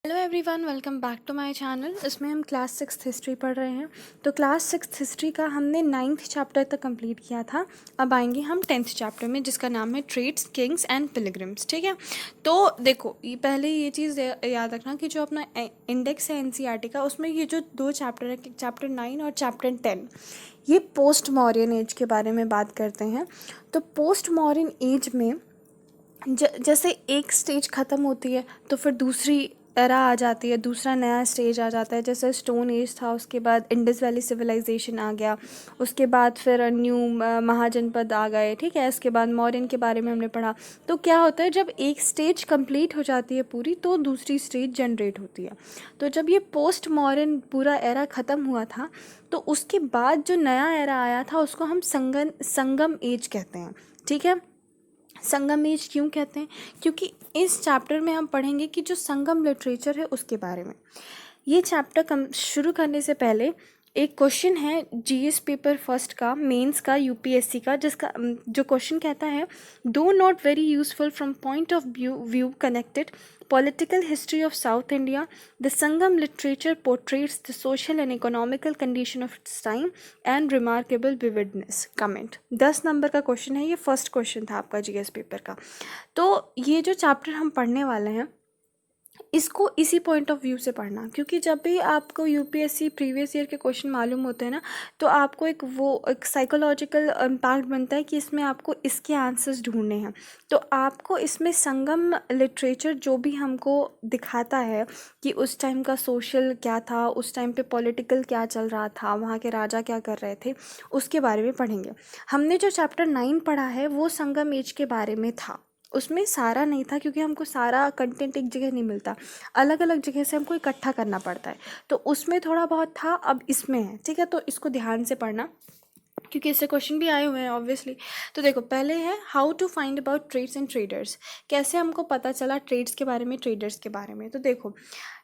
Hello everyone, welcome back to my channel. इसमें हम class sixth history पढ़ रहे हैं। तो क्लास सिक्स्थ हिस्ट्री का हमने 9th चैप्टर तक कंप्लीट किया था। अब आएंगे हम 10th चैप्टर में, जिसका नाम है ट्रेड्स, किंग्स एंड पिलग्रिम्स। ठीक है, तो देखो पहले ये चीज़ याद रखना कि जो अपना इंडेक्स है एनसीईआरटी का, उसमें ये जो दो चैप्टर है, चैप्टर 9 और चैप्टर 10, ये पोस्ट मॉरियन एज के बारे में बात करते हैं। तो पोस्ट मॉरियन एज में जैसे एक स्टेज ख़त्म होती है तो फिर दूसरी एरा आ जाती है, दूसरा नया स्टेज आ जाता है। जैसे स्टोन एज था, उसके बाद इंडस वैली सिविलाइजेशन आ गया, उसके बाद फिर न्यू महाजनपद आ गए। ठीक है, इसके बाद मौर्यन के बारे में हमने पढ़ा। तो क्या होता है, जब एक स्टेज कंप्लीट हो जाती है पूरी, तो दूसरी स्टेज जनरेट होती है। तो जब ये पोस्ट मॉर्यन पूरा एरा ख़त्म हुआ था, तो उसके बाद जो नया एरा आया था उसको हम संगम एज कहते हैं। ठीक है, संगम एज क्यों कहते हैं? क्योंकि इस चैप्टर में हम पढ़ेंगे कि जो संगम लिटरेचर है उसके बारे में। ये चैप्टर शुरू करने से पहले एक क्वेश्चन है जीएस पेपर फर्स्ट का, मेंस का, यूपीएससी का, जिसका जो क्वेश्चन कहता है, दो not very useful from point of view connected political history of South India, the Sangam literature portrays the social and economical condition of its time and remarkable vividness. Comment. 10 number का question है, ये first question था आपका GS paper का। तो ये जो chapter हम पढ़ने वाले हैं, इसको इसी पॉइंट ऑफ व्यू से पढ़ना, क्योंकि जब भी आपको यूपीएससी प्रीवियस ईयर के क्वेश्चन मालूम होते हैं ना, तो आपको एक साइकोलॉजिकल इम्पैक्ट बनता है कि इसमें आपको इसके आंसर्स ढूंढने हैं। तो आपको इसमें संगम लिटरेचर जो भी हमको दिखाता है कि उस टाइम का सोशल क्या था, उस टाइम पे पॉलिटिकल क्या चल रहा था, वहाँ के राजा क्या कर रहे थे, उसके बारे में पढ़ेंगे। हमने जो चैप्टर 9 पढ़ा है वो संगम एज के बारे में था। उसमें सारा नहीं था, क्योंकि हमको सारा कंटेंट एक जगह नहीं मिलता, अलग अलग जगह से हमको इकट्ठा करना पड़ता है। तो उसमें थोड़ा बहुत था, अब इसमें है। ठीक है, तो इसको ध्यान से पढ़ना, क्योंकि इससे क्वेश्चन भी आए हुए हैं ऑब्वियसली। तो देखो, पहले है how to find about trades and traders. कैसे हमको पता चला ट्रेड्स के बारे में, ट्रेडर्स के बारे में। तो देखो,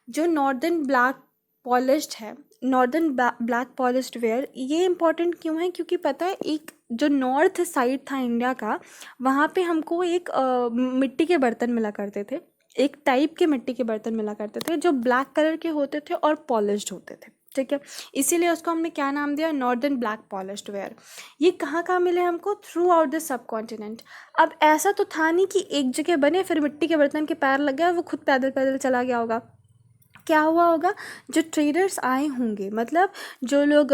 जो नॉर्दर्न ब्लैक पॉलिश्ड है, नॉर्दर्न ब्लैक पॉलिश्ड वेयर, ये इंपॉर्टेंट क्यों है? क्योंकि पता है, एक जो नॉर्थ साइड था इंडिया का, वहाँ पे हमको एक मिट्टी के बर्तन मिला करते थे, एक टाइप के मिट्टी के बर्तन मिला करते थे जो ब्लैक कलर के होते थे और पॉलिश्ड होते थे। ठीक है, इसीलिए उसको हमने क्या नाम दिया? Northern black polished where. ये कहाँ कहाँ मिले हमको? Through out the sub continent. अब ऐसा तो था नहीं कि एक जगह बने फिर मिट्टी के बर्तन के पैर लग गया, वो खुद पैदल पैदल चला गया होगा। क्या हुआ होगा? जो ट्रेडर्स आए होंगे, मतलब जो लोग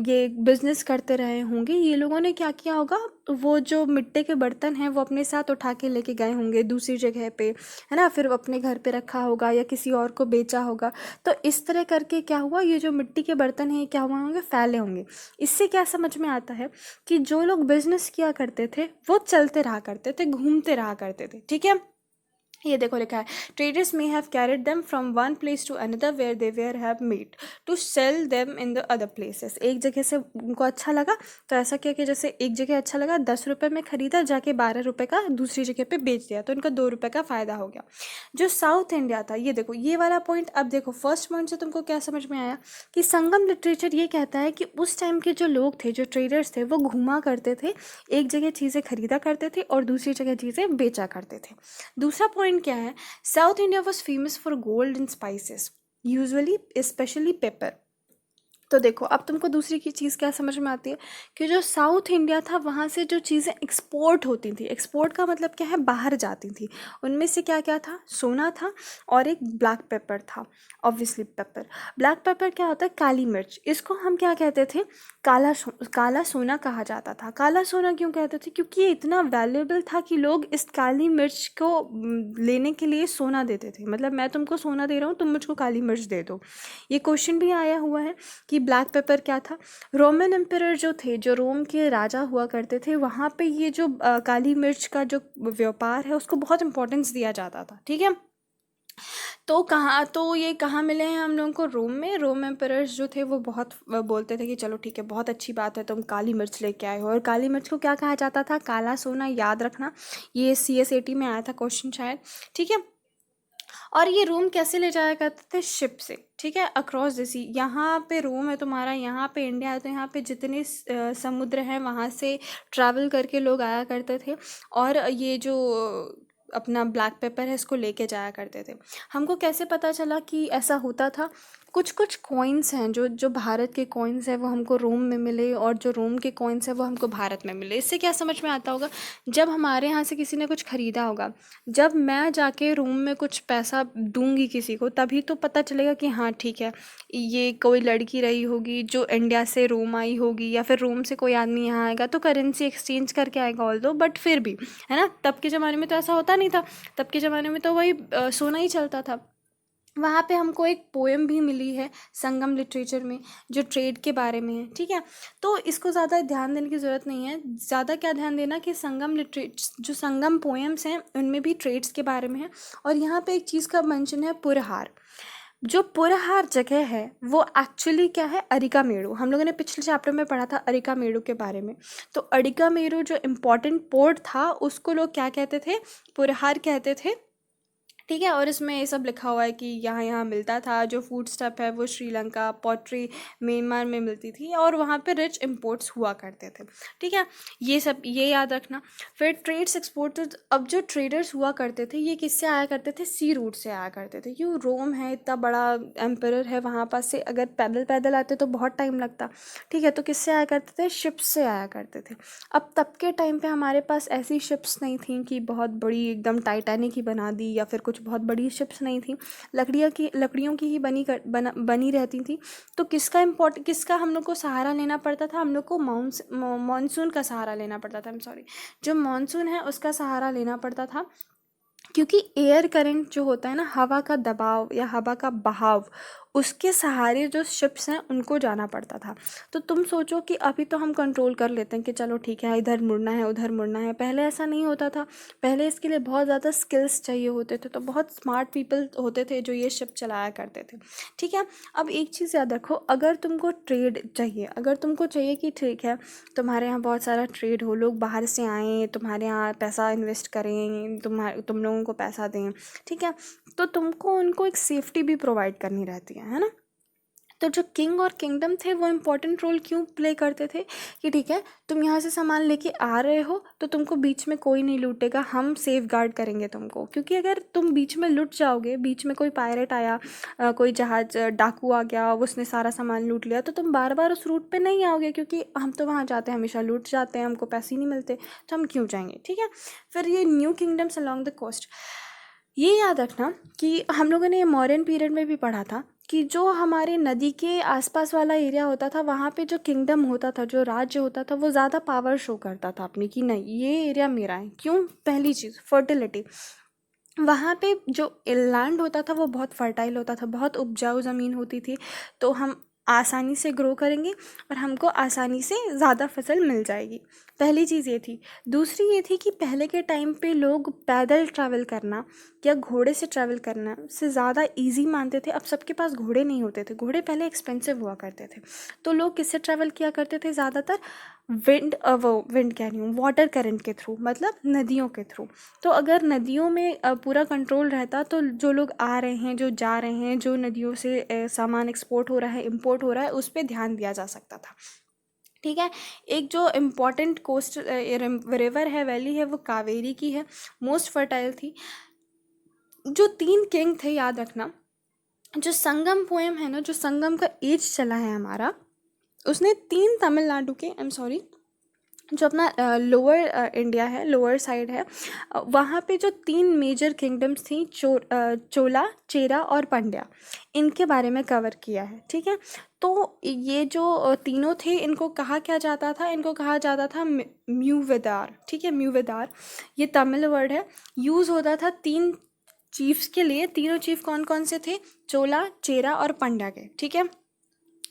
ये बिजनेस करते रहे होंगे, ये लोगों ने क्या किया होगा, वो जो मिट्टी के बर्तन हैं वो अपने साथ उठा के लेके गए होंगे दूसरी जगह पे, है ना, फिर अपने घर पे रखा होगा या किसी और को बेचा होगा। तो इस तरह करके क्या हुआ, ये जो मिट्टी के बर्तन हैं क्या हुए होंगे? फैले होंगे। इससे क्या समझ में आता है कि जो लोग बिजनेस किया करते थे वो चलते रहा करते थे, घूमते रहा करते थे। ठीक है, ये देखो लिखा है, traders may have carried them from one place to another where they were have made to sell them in the other places. एक जगह से उनको अच्छा लगा तो ऐसा किया कि जैसे एक जगह अच्छा लगा, 10 रुपये में ख़रीदा, जाके 12 रुपये का दूसरी जगह पे बेच दिया, तो इनका 2 रुपये का फ़ायदा हो गया। जो साउथ इंडिया था, ये देखो ये वाला पॉइंट। अब देखो, फर्स्ट पॉइंट से तुमको क्या समझ में आया कि संगम लिटरेचर ये कहता है कि उस टाइम के जो लोग थे, जो ट्रेडर्स थे, वो घूमा करते थे, एक जगह चीज़ें खरीदा करते थे और दूसरी जगह चीज़ें बेचा करते थे। दूसरा पॉइंट क्या है? South India was famous for gold and spices, usually specially paper. तो देखो, अब तुमको दूसरी की चीज़ क्या समझ में आती है कि जो साउथ इंडिया था, वहाँ से जो चीज़ें एक्सपोर्ट होती थी, एक्सपोर्ट का मतलब क्या है? बाहर जाती थी। उनमें से क्या क्या था? सोना था और एक ब्लैक पेपर था। ऑब्वियसली पेपर, ब्लैक पेपर क्या होता है? काली मिर्च। इसको हम क्या कहते थे? काला सोना कहा जाता था। काला सोना क्यों कहते थे? क्योंकि ये इतना वैल्यूएबल था कि लोग इस काली मिर्च को लेने के लिए सोना देते थे। मतलब मैं तुमको सोना दे रहा हूँ, तुम मुझको काली मिर्च दे दो। ये क्वेश्चन भी आया हुआ है कि ब्लैक पेपर क्या था। रोमन एम्परर जो थे, जो रोम के राजा हुआ करते थे, वहाँ पे ये जो काली मिर्च का जो व्यापार है उसको बहुत इंपॉर्टेंस दिया जाता था। ठीक है, तो ये कहाँ मिले हैं हम लोगों को? रोम में। रोम एम्परर्स जो थे वो बहुत बोलते थे कि चलो ठीक है, बहुत अच्छी बात है, तुम काली मिर्च लेके आए हो। और काली मिर्च को क्या कहा जाता था? काला सोना। याद रखना, ये CSAT में आया था क्वेश्चन शायद। ठीक है, और ये रोम कैसे ले जाया करते थे? शिप से। ठीक है, अक्रॉस द सी। यहाँ पे रोम है तुम्हारा, यहाँ पे इंडिया है, तो यहाँ पे जितने समुद्र हैं वहाँ से ट्रैवल करके लोग आया करते थे। और ये जो अपना ब्लैक पेपर है इसको लेके जाया करते थे। हमको कैसे पता चला कि ऐसा होता था? कुछ कुछ कॉइन्स हैं जो जो भारत के कॉइन्स हैं वो हमको रोम में मिले, और जो रोम के कॉइन्स हैं वो हमको भारत में मिले। इससे क्या समझ में आता होगा? जब हमारे यहाँ से किसी ने कुछ ख़रीदा होगा, जब मैं जाके रोम में कुछ पैसा दूंगी किसी को, तभी तो पता चलेगा कि हाँ ठीक है, ये कोई लड़की रही होगी जो इंडिया से रोम आई होगी, या फिर रोम से कोई आदमी यहाँ आएगा तो करेंसी एक्सचेंज करके आएगा ऑल दो, बट फिर भी है ना, तब के ज़माने में तो ऐसा होता नहीं था। तब के ज़माने में तो वही सोना ही चलता था। वहाँ पे हमको एक पोएम भी मिली है संगम लिटरेचर में, जो ट्रेड के बारे में है, ठीक है। तो इसको ज़्यादा ध्यान देने की ज़रूरत नहीं है। ज़्यादा क्या ध्यान देना कि संगम जो संगम पोएम्स हैं उनमें भी ट्रेड्स के बारे में है। और यहाँ पे एक चीज़ का मेंशन है, पुरहार। जो पुरहार जगह है वो एक्चुअली क्या है? अरिकामेरू। हम लोगों ने पिछले चैप्टर में पढ़ा था अरिकामेरू के बारे में। तो अरिकामेरू जो इम्पोर्टेंट पोर्ट था उसको लोग क्या कहते थे? पुरहार कहते थे, ठीक है। और इसमें ये सब लिखा हुआ है कि यहाँ यहाँ मिलता था। जो फूड स्टफ है वो श्रीलंका, पॉटरी म्यांमार में मिलती थी, और वहाँ पे रिच इम्पोर्ट्स हुआ करते थे, ठीक है। ये सब ये याद रखना। फिर ट्रेड्स एक्सपोर्टेड। अब जो ट्रेडर्स हुआ करते थे ये किससे आया करते थे? सी रूट से आया करते थे। क्यों? रोम है, इतना बड़ा एम्परर है, वहाँ पास से अगर पैदल पैदल आते तो बहुत टाइम लगता, ठीक है। तो किससे आया करते थे? शिप्स से आया करते थे। अब तब के टाइम पे हमारे पास ऐसी शिप्स नहीं थी कि बहुत बड़ी एकदम टाइटैनिक ही बना दी, या फिर कुछ बहुत बड़ी शिप्स नहीं थी। लकड़ियों की ही बनी रहती थी। तो किसका हम लोग को सहारा लेना पड़ता था? हम लोग को मानसून का सहारा लेना पड़ता था। जो मानसून है उसका सहारा लेना पड़ता था, क्योंकि एयर करंट जो होता है ना, हवा का दबाव या हवा का बहाव, उसके सहारे जो शिप्स हैं उनको जाना पड़ता था। तो तुम सोचो कि अभी तो हम कंट्रोल कर लेते हैं कि चलो ठीक है, इधर मुड़ना है उधर मुड़ना है। पहले ऐसा नहीं होता था। पहले इसके लिए बहुत ज़्यादा स्किल्स चाहिए होते थे। तो बहुत स्मार्ट पीपल होते थे जो ये शिप चलाया करते थे, ठीक है। अब एक चीज़ याद रखो, अगर तुमको ट्रेड चाहिए, अगर तुमको चाहिए कि ठीक है तुम्हारे यहाँ बहुत सारा ट्रेड हो, लोग बाहर से आएँ तुम्हारे यहाँ पैसा इन्वेस्ट करें, तुम लोगों को पैसा दें, ठीक है, तो तुमको उनको एक सेफ्टी भी प्रोवाइड करनी रहती है ना। तो जो किंग और किंगडम थे वो इम्पोर्टेंट रोल क्यों प्ले करते थे? कि ठीक है, तुम यहाँ से सामान लेके आ रहे हो तो तुमको बीच में कोई नहीं लूटेगा, हम सेफ गार्ड करेंगे तुमको। क्योंकि अगर तुम बीच में लुट जाओगे, बीच में कोई पायरेट आया, कोई जहाज डाकू आ गया, उसने सारा सामान लूट लिया, तो तुम बार बार उस रूट पे नहीं आओगे, क्योंकि हम तो वहाँ जाते हैं हमेशा लूट जाते हैं, हमको पैसे ही नहीं मिलते, तो हम क्यों जाएंगे, ठीक है। फिर ये new kingdoms along the coast, ये याद रखना कि हम लोगों ने ये मॉडर्न पीरियड में भी पढ़ा था कि जो हमारे नदी के आसपास वाला एरिया होता था वहाँ पे जो किंगडम होता था, जो राज्य होता था, वो ज़्यादा पावर शो करता था अपनी कि नहीं ये एरिया मेरा है। क्यों? पहली चीज़ फर्टिलिटी। वहाँ पे जो लैंड होता था वो बहुत फर्टाइल होता था, बहुत उपजाऊ ज़मीन होती थी। तो हम आसानी से ग्रो करेंगे और हमको आसानी से ज़्यादा फसल मिल जाएगी। पहली चीज़ ये थी। दूसरी ये थी कि पहले के टाइम पे लोग पैदल ट्रैवल करना या घोड़े से ट्रैवल करना से ज़्यादा इजी मानते थे। अब सबके पास घोड़े नहीं होते थे, घोड़े पहले एक्सपेंसिव हुआ करते थे। तो लोग किससे ट्रैवल किया करते थे ज़्यादातर? विंड कह रही हूँ, वाटर करंट के थ्रू, मतलब नदियों के थ्रू। तो अगर नदियों में पूरा कंट्रोल रहता तो जो लोग आ रहे हैं, जो जा रहे हैं, जो नदियों से सामान एक्सपोर्ट हो रहा है, इम्पोर्ट हो रहा है, उस पर ध्यान दिया जा सकता था, ठीक है। एक जो इम्पॉर्टेंट कोस्ट रिवर है, वैली है, वो कावेरी की है, मोस्ट फर्टाइल थी। जो 3 किंग थे याद रखना, जो संगम पोएम है ना, जो संगम का एज चला है हमारा, उसने 3 तमिलनाडु के, आई एम सॉरी, जो अपना लोअर इंडिया है, लोअर साइड है, वहाँ पे जो 3 मेजर किंगडम्स थी, चोला, चेरा और पांड्या, इनके बारे में कवर किया है, ठीक है। तो ये जो तीनों थे, इनको कहा क्या जाता था? इनको कहा जाता था म्यूवेदार, ठीक है, म्यूवेदार। ये तमिल वर्ड है, यूज़ होता था 3 चीफ्स के लिए। तीनों चीफ कौन कौन से थे? चोला, चेरा और पांड्या के, ठीक है।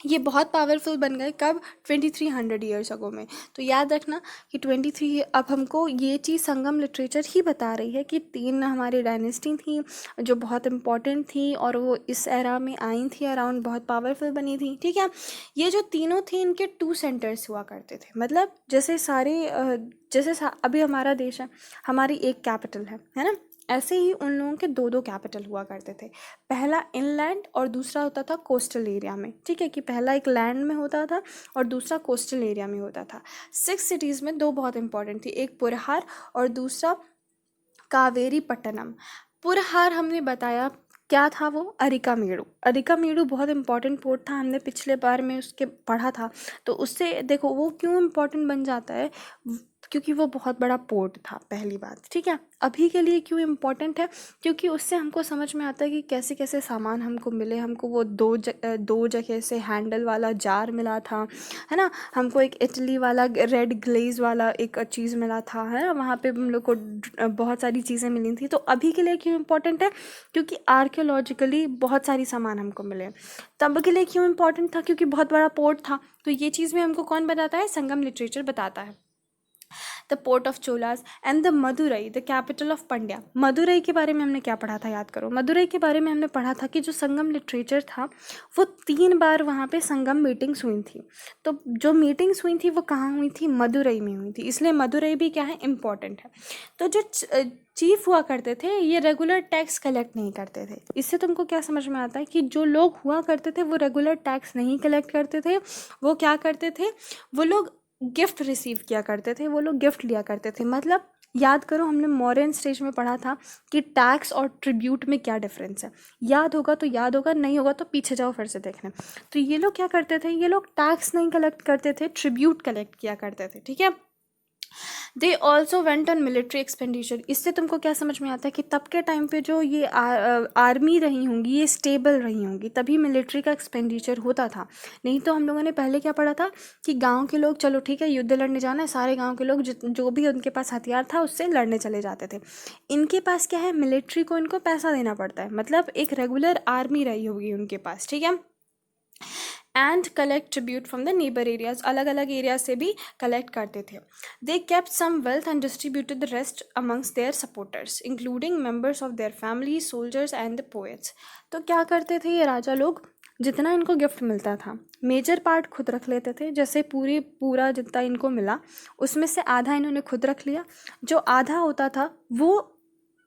ये बहुत पावरफुल बन गए कब? 2300 ईयर्स अगो में। तो याद रखना कि 23, अब हमको ये चीज़ संगम लिटरेचर ही बता रही है कि 3 हमारी डायनेस्टी थी जो बहुत इंपॉर्टेंट थी, और वो इस एरा में आई थी, अराउंड बहुत पावरफुल बनी थी, ठीक है। ये जो तीनों थे इनके 2 सेंटर्स हुआ करते थे। मतलब जैसे अभी हमारा देश है, हमारी एक कैपिटल है ना, ऐसे ही उन लोगों के 2 कैपिटल हुआ करते थे। पहला इनलैंड और दूसरा होता था कोस्टल एरिया में, ठीक है, कि पहला एक लैंड में होता था और दूसरा कोस्टल एरिया में होता था। 6 सिटीज़ में 2 बहुत इंपॉर्टेंट थी, एक पुरहार और दूसरा कावेरी पट्टनम। पुरहार हमने बताया क्या था वो, अरिकामेडु। अरिकामेडु बहुत इंपॉर्टेंट पोर्ट था, हमने पिछले बार में उसके पढ़ा था। तो उससे देखो वो क्यों इम्पोर्टेंट बन जाता है, क्योंकि वो बहुत बड़ा पोर्ट था, पहली बात। ठीक है, अभी के लिए क्यों इम्पोर्टेंट है, क्योंकि उससे हमको समझ में आता है कि कैसे कैसे सामान हमको मिले। हमको वो दो जगह से हैंडल वाला जार मिला था, है ना। हमको एक इटली वाला रेड ग्लेज वाला एक चीज़ मिला था, है ना। वहाँ पे हम लोग को बहुत सारी चीज़ें मिली थी। तो अभी के लिए क्यों इम्पोर्टेंट है, क्योंकि आर्कियोलॉजिकली बहुत सारी सामान हमको मिले। तब के लिए क्यों इम्पोर्टेंट था, क्योंकि बहुत बड़ा पोर्ट था। तो ये चीज़ भी हमको कौन बताता है, संगम लिटरेचर बताता है। The port of Cholas and the Madurai the capital of Pandya. Madurai के बारे में हमने क्या पढ़ा था, याद करो। मदुरई के बारे में हमने पढ़ा था कि जो संगम लिटरेचर था वो 3 बार वहाँ पे संगम मीटिंग्स हुई थी। तो जो मीटिंग्स हुई थी वो कहाँ हुई थी, मदुरई में हुई थी। इसलिए मदुरई भी क्या है, इम्पॉर्टेंट है। तो जो चीफ हुआ करते थे ये रेगुलर टैक्स कलेक्ट नहीं करते थे। इससे तुमको क्या समझ में आता है कि जो लोग हुआ करते थे वो रेगुलर टैक्स नहीं कलेक्ट करते थे। वो क्या करते थे, वो लोग गिफ्ट रिसीव किया करते थे, वो लोग गिफ्ट लिया करते थे। मतलब याद करो, हमने मॉडर्न स्टेज में पढ़ा था कि टैक्स और ट्रिब्यूट में क्या डिफरेंस है। याद होगा तो याद होगा, नहीं होगा तो पीछे जाओ फिर से देखने। तो ये लोग क्या करते थे, ये लोग टैक्स नहीं कलेक्ट करते थे, ट्रिब्यूट कलेक्ट किया करते थे। ठीक है, they also went on military expenditure. इससे तुमको क्या समझ में आता है कि तब के टाइम पे जो ये आर्मी रही होंगी ये स्टेबल रही होंगी, तभी मिलिट्री का एक्सपेंडिचर होता था। नहीं तो हम लोगों ने पहले क्या पढ़ा था कि गांव के लोग, चलो ठीक है युद्ध लड़ने जाना है, सारे गांव के लोग जो भी उनके पास हथियार था उससे लड़ने चले जाते थे। इनके पास क्या है, मिलिट्री को इनको पैसा देना पड़ता है, मतलब एक रेगुलर आर्मी रही होगी उनके पास। ठीक है, and collect tribute from the neighbour areas. अलग अलग एरिया से भी कलेक्ट करते थे। They kept some wealth and distributed the rest amongst their supporters including members of their family, soldiers and the poets. तो क्या करते थे ये राजा लोग, जितना इनको गिफ्ट मिलता था मेजर पार्ट खुद रख लेते थे। जैसे पूरा जितना इनको मिला उसमें से आधा इन्होंने खुद रख लिया, जो आधा होता था वो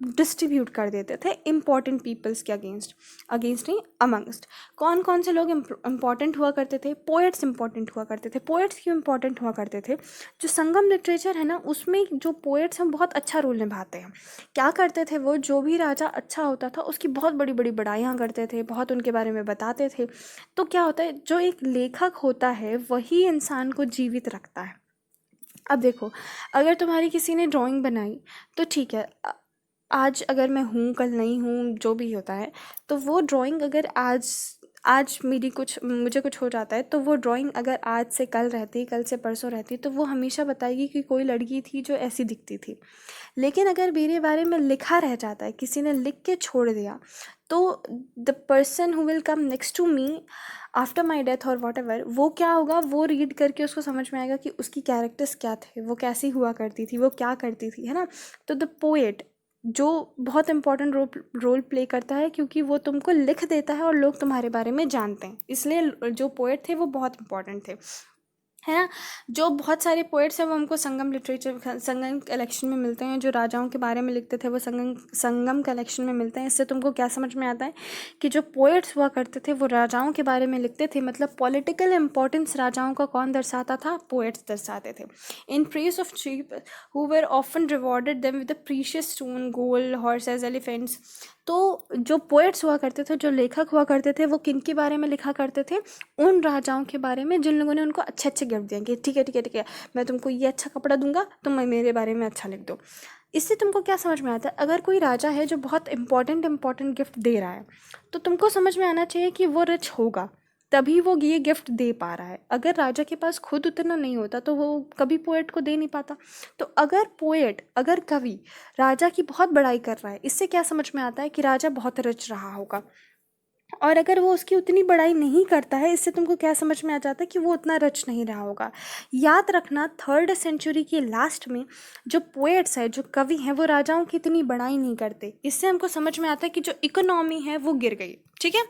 डिस्ट्रीब्यूट कर देते थे इम्पॉर्टेंट पीपल्स के अगेंस्ट नहीं, अमंगस्ट। कौन कौन से लोग इम्पॉर्टेंट हुआ करते थे, पोएट्स इम्पॉर्टेंट हुआ करते थे। पोएट्स क्यों इम्पॉर्टेंट हुआ करते थे, जो संगम लिटरेचर है ना उसमें जो पोएट्स हैं बहुत अच्छा रोल निभाते हैं। क्या करते थे वो, जो भी राजा अच्छा होता था उसकी बहुत बड़ी बड़ी बड़ाइयाँ करते थे, बहुत उनके बारे में बताते थे। तो क्या होता है, जो एक लेखक होता है वही इंसान को जीवित रखता है। अब देखो, अगर तुम्हारी किसी ने ड्राइंग बनाई तो ठीक है, आज अगर मैं हूँ कल नहीं हूँ, जो भी होता है, तो वो ड्राइंग अगर आज मुझे कुछ हो जाता है तो वो ड्राइंग अगर आज से कल रहती, कल से परसों रहती, तो वो हमेशा बताएगी कि कोई लड़की थी जो ऐसी दिखती थी। लेकिन अगर मेरे बारे में लिखा रह जाता है, किसी ने लिख के छोड़ दिया, तो the person who will come next to me after my death और वॉट एवर, वो क्या होगा, वो रीड करके उसको समझ में आएगा कि उसकी कैरेक्टर्स क्या थे, वो कैसी हुआ करती थी, वो क्या करती थी, है ना। तो द पोएट जो बहुत इंपॉर्टेंट रोल प्ले करता है, क्योंकि वो तुमको लिख देता है और लोग तुम्हारे बारे में जानते हैं, इसलिए जो पोएट थे वो बहुत इंपॉर्टेंट थे, है ना। जो बहुत सारे पोएट्स हैं वो हमको संगम कलेक्शन में मिलते हैं। जो राजाओं के बारे में लिखते थे वो संगम कलेक्शन में मिलते हैं। इससे तुमको क्या समझ में आता है कि जो पोएट्स हुआ करते थे वो राजाओं के बारे में लिखते थे। मतलब पॉलिटिकल इंपॉर्टेंस राजाओं का कौन दर्शाता था, पोएट्स दर्शाते थे। In praise of chief who were often rewarded them with precious stone, gold, horses, elephants. तो जो पोएट्स हुआ करते थे, जो लेखक हुआ करते थे, वो किन के बारे में लिखा करते थे, उन राजाओं के बारे में जिन लोगों ने उनको अच्छे अच्छे गिफ्ट दिए कि ठीक है ठीक है ठीक है, मैं तुमको ये अच्छा कपड़ा दूंगा, तुम मेरे बारे में अच्छा लिख दो। इससे तुमको क्या समझ में आता है, अगर कोई राजा है जो बहुत इंपॉर्टेंट गिफ्ट दे रहा है तो तुमको समझ में आना चाहिए कि वो रिच होगा, तभी वो ये गिफ्ट दे पा रहा है। अगर राजा के पास खुद उतना नहीं होता तो वो कभी पोएट को दे नहीं पाता। तो अगर कवि राजा की बहुत बड़ाई कर रहा है, इससे क्या समझ में आता है कि राजा बहुत रिच रहा होगा। और अगर वो उसकी उतनी बड़ाई नहीं करता है, इससे तुमको क्या समझ में आ जाता है कि वो उतना रिच नहीं रहा होगा। याद रखना, 3rd सेंचुरी के लास्ट में जो पोएट्स है, जो कवि हैं, वो राजाओं की इतनी बड़ाई नहीं करते। इससे हमको समझ में आता है कि जो इकोनॉमी है वो गिर गई। ठीक है,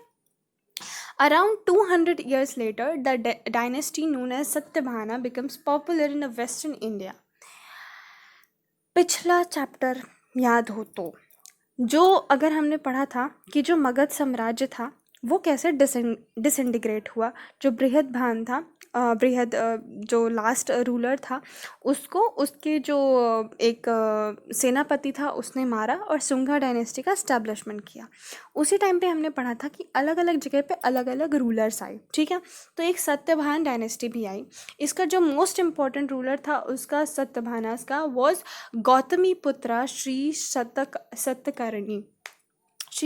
Around 200 years later, the dynasty known as Satyavahana becomes popular in western India. पिछला चैप्टर याद हो तो, जो अगर हमने पढ़ा था कि जो मगध साम्राज्य था वो कैसे डिसइंटीग्रेट हुआ, जो बृहद भान था बृहद जो लास्ट रूलर था उसको उसके जो एक सेनापति था उसने मारा और शुंगा डायनेस्टी का एस्टैब्लिशमेंट किया। उसी टाइम पे हमने पढ़ा था कि अलग अलग जगह पे अलग अलग रूलर्स आए, ठीक है। तो एक सत्यवान डायनेस्टी भी आई। इसका जो मोस्ट इम्पॉर्टेंट रूलर था उसका सत्यवानास का वॉज गौतमी पुत्रा श्री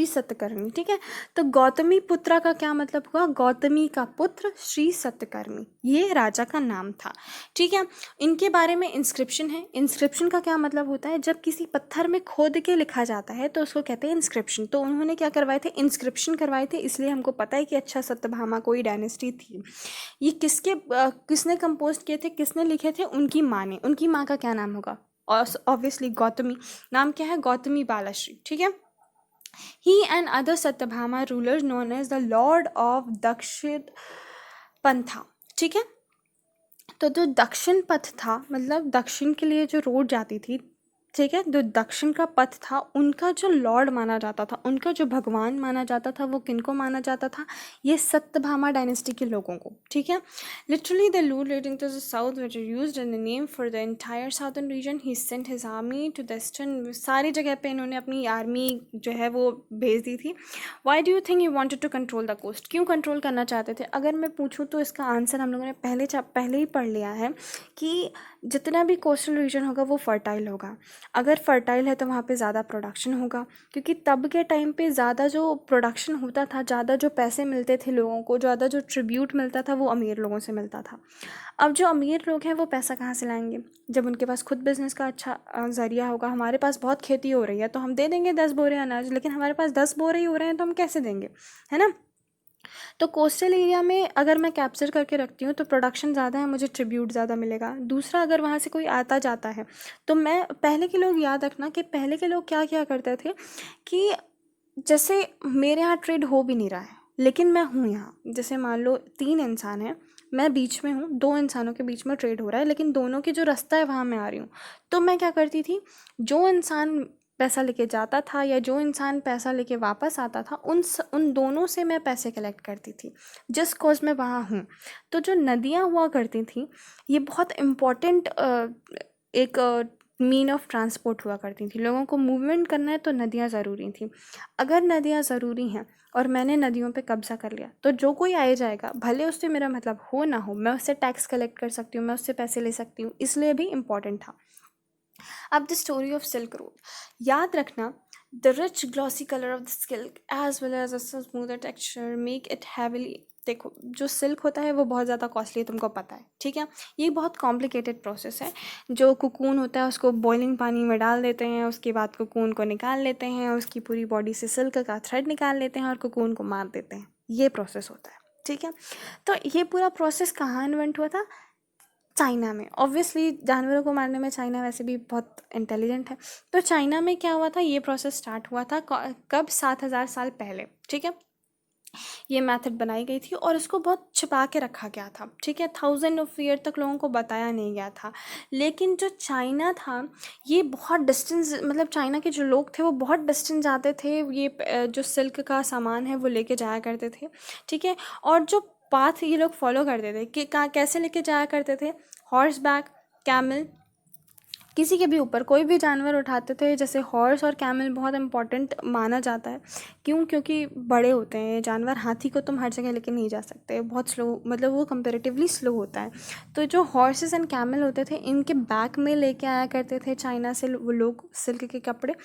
सत्यकर्णी, ठीक है। तो गौतमी पुत्रा का क्या मतलब हुआ? गौतमी का पुत्र श्री सत्यकर्णी, ये राजा का नाम था, ठीक है। इनके बारे में इंस्क्रिप्शन है। इंस्क्रिप्शन का क्या मतलब होता है? जब किसी पत्थर में खोद के लिखा जाता है तो उसको कहते हैं इंस्क्रिप्शन। तो उन्होंने क्या करवाए थे? इंस्क्रिप्शन करवाए थे, इसलिए हमको पता है कि अच्छा सत्यभामा कोई डायनेस्टी थी। ये किसने कंपोज किए थे, किसने लिखे थे? उनकी माँ ने। उनकी माँ का क्या नाम होगा? ऑब्वियसली गौतमी। नाम क्या है? गौतमी बालाश्री, ठीक है। He and other Satyabhama rulers known as the Lord of Dakshit पंथा, ठीक है। तो जो दक्षिण पथ था, मतलब दक्षिण के लिए जो रोड जाती थी, ठीक है, जो दक्षिण का पथ था उनका जो लॉर्ड माना जाता था, उनका जो भगवान माना जाता था, वो किनको माना जाता था? ये सत्यभामा डायनेस्टी के लोगों को, ठीक है। लिटरली द लूड leading to the south which are used in the name for the entire southern region. He sent his army to the eastern. सारी जगह पे इन्होंने अपनी आर्मी जो है वो भेज दी थी। Why do you think he wanted to control the coast? क्यों कंट्रोल करना चाहते थे? अगर मैं पूछूँ तो इसका आंसर हम लोगों ने पहले ही पढ़ लिया है कि जितना भी कोस्टल रीजन होगा वो फर्टाइल होगा। अगर फर्टाइल है तो वहाँ पे ज़्यादा प्रोडक्शन होगा, क्योंकि तब के टाइम पे ज़्यादा जो प्रोडक्शन होता था, ज़्यादा जो पैसे मिलते थे लोगों को, ज़्यादा जो ट्रिब्यूट मिलता था वो अमीर लोगों से मिलता था। अब जो अमीर लोग हैं वो पैसा कहाँ से लाएंगे? जब उनके पास खुद बिजनेस का अच्छा ज़रिया होगा। हमारे पास बहुत खेती हो रही है तो हम दे देंगे 10 बोरे अनाज, लेकिन हमारे पास 10 बोरे ही हो रहे हैं तो हम कैसे देंगे, है ना। तो कोस्टल एरिया में अगर मैं कैप्चर करके रखती हूँ तो प्रोडक्शन ज़्यादा है, मुझे ट्रिब्यूट ज़्यादा मिलेगा। दूसरा, अगर वहाँ से कोई आता जाता है तो मैं, पहले के लोग याद रखना कि पहले के लोग क्या क्या करते थे कि जैसे मेरे यहाँ ट्रेड हो भी नहीं रहा है लेकिन मैं हूँ यहाँ, जैसे मान लो 3 इंसान हैं, मैं बीच में हूँ, 2 इंसानों के बीच में ट्रेड हो रहा है लेकिन दोनों के जो रास्ता है वहाँ मैं आ रही हूँ। तो मैं क्या करती थी, जो इंसान पैसा लेके जाता था या जो इंसान पैसा लेके वापस आता था उन दोनों से मैं पैसे कलेक्ट करती थी, जिस कॉज मैं वहाँ हूँ। तो जो नदियाँ हुआ करती थी ये बहुत इम्पॉर्टेंट एक मीन ऑफ ट्रांसपोर्ट हुआ करती थी। लोगों को मूवमेंट करना है तो नदियाँ ज़रूरी थी। अगर नदियाँ ज़रूरी हैं और मैंने नदियों पे कब्जा कर लिया तो जो कोई आए जाएगा, भले उससे मेरा मतलब हो ना हो, मैं उससे टैक्स कलेक्ट कर सकती हूँ, मैं उससे पैसे ले सकती हूँ, इसलिए भी इम्पॉर्टेंट था। अब the story of silk road, याद रखना, the rich glossy colour of the silk as well as a smoother texture make it heavily. देखो, जो सिल्क होता है वो बहुत ज़्यादा कॉस्टली है, तुमको पता है, ठीक है। ये बहुत कॉम्प्लिकेटेड प्रोसेस है। जो कुकून होता है उसको बॉइलिंग पानी में डाल देते हैं, उसके बाद कुकून को निकाल लेते हैं, उसकी पूरी बॉडी से सिल्क का थ्रेड निकाल लेते हैं और कुकून को मार देते हैं। ये प्रोसेस होता है, ठीक है। तो ये पूरा प्रोसेस कहाँ इन्वेंट हुआ था? चाइना में। ऑब्वियसली जानवरों को मारने में चाइना वैसे भी बहुत इंटेलिजेंट है। तो चाइना में क्या हुआ था, ये प्रोसेस स्टार्ट हुआ था कब? 7,000 साल पहले, ठीक है। ये मेथड बनाई गई थी और इसको बहुत छिपा के रखा गया था, ठीक है। 1000 ऑफ ईयर तक लोगों को बताया नहीं गया था। लेकिन जो चाइना था ये बहुत डिस्टेंस, मतलब चाइना के जो लोग थे वो बहुत डिस्टेंस जाते थे, ये जो सिल्क का सामान है वो लेके जाया करते थे, ठीक है। और जो पाथ ये लोग फॉलो करते थे कि कैसे लेके जाया करते थे, हॉर्स बैक, कैमल, किसी के भी ऊपर कोई भी जानवर उठाते थे। जैसे हॉर्स और कैमल बहुत इंपॉर्टेंट माना जाता है। क्यों? क्योंकि बड़े होते हैं जानवर। हाथी को तुम हर जगह लेके नहीं जा सकते, बहुत स्लो, मतलब वो कंपेरेटिवली स्लो होता है। तो जो हॉर्सेस एंड कैमल होते थे इनके बैक में लेके आया करते थे चाइना से वो लोग सिल्क के कपड़े,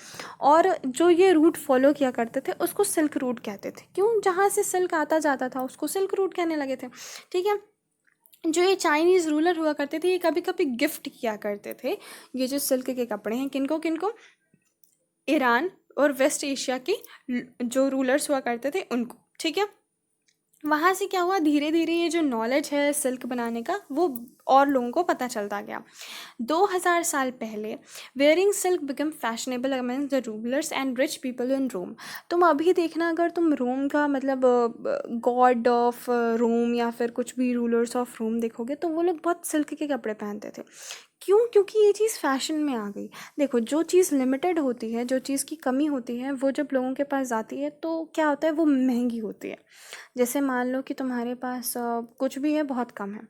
और जो ये रूट फॉलो किया करते थे उसको सिल्क रूट कहते थे। क्यों? जहाँ से सिल्क आता जाता था उसको सिल्क रूट कहने लगे थे, ठीक है। जो ये चाइनीज़ रूलर हुआ करते थे ये कभी कभी गिफ्ट किया करते थे ये जो सिल्क के कपड़े हैं, किनको किनको? ईरान और वेस्ट एशिया के जो रूलर्स हुआ करते थे उनको, ठीक है। वहाँ से क्या हुआ, धीरे धीरे ये जो नॉलेज है सिल्क बनाने का वो और लोगों को पता चलता गया। 2000 साल पहले wearing silk become fashionable among the rulers and rich people in Rome. तुम अभी देखना, अगर तुम रोम का मतलब गॉड ऑफ रोम या फिर कुछ भी रूलर्स ऑफ रोम देखोगे तो वो लोग बहुत सिल्क के कपड़े पहनते थे। क्यों? क्योंकि ये चीज़ फैशन में आ गई। देखो, जो चीज़ लिमिटेड होती है, जो चीज़ की कमी होती है, वो जब लोगों के पास जाती है तो क्या होता है, वो महंगी होती है। जैसे मान लो कि तुम्हारे पास कुछ भी है, बहुत कम है।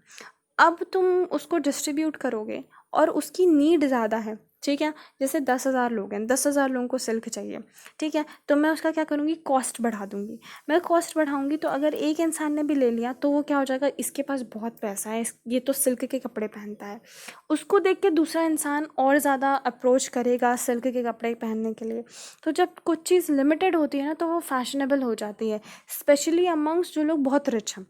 अब तुम उसको डिस्ट्रीब्यूट करोगे और उसकी नीड ज़्यादा है, ठीक है? जैसे 10,000 लोग हैं, 10,000 लोगों को सिल्क चाहिए, ठीक है? तो मैं उसका क्या करूँगी, कॉस्ट बढ़ा दूँगी। मैं कॉस्ट बढ़ाऊँगी तो अगर एक इंसान ने भी ले लिया तो वो क्या हो जाएगा, इसके पास बहुत पैसा है, ये तो सिल्क के कपड़े पहनता है। उसको देख के दूसरा इंसान और ज़्यादा अप्रोच करेगा सिल्क के कपड़े पहनने के लिए। तो जब कुछ चीज़ लिमिटेड होती है ना, तो वो फैशनेबल हो जाती है, स्पेशली अमंग्स जो लोग बहुत रिच हैं,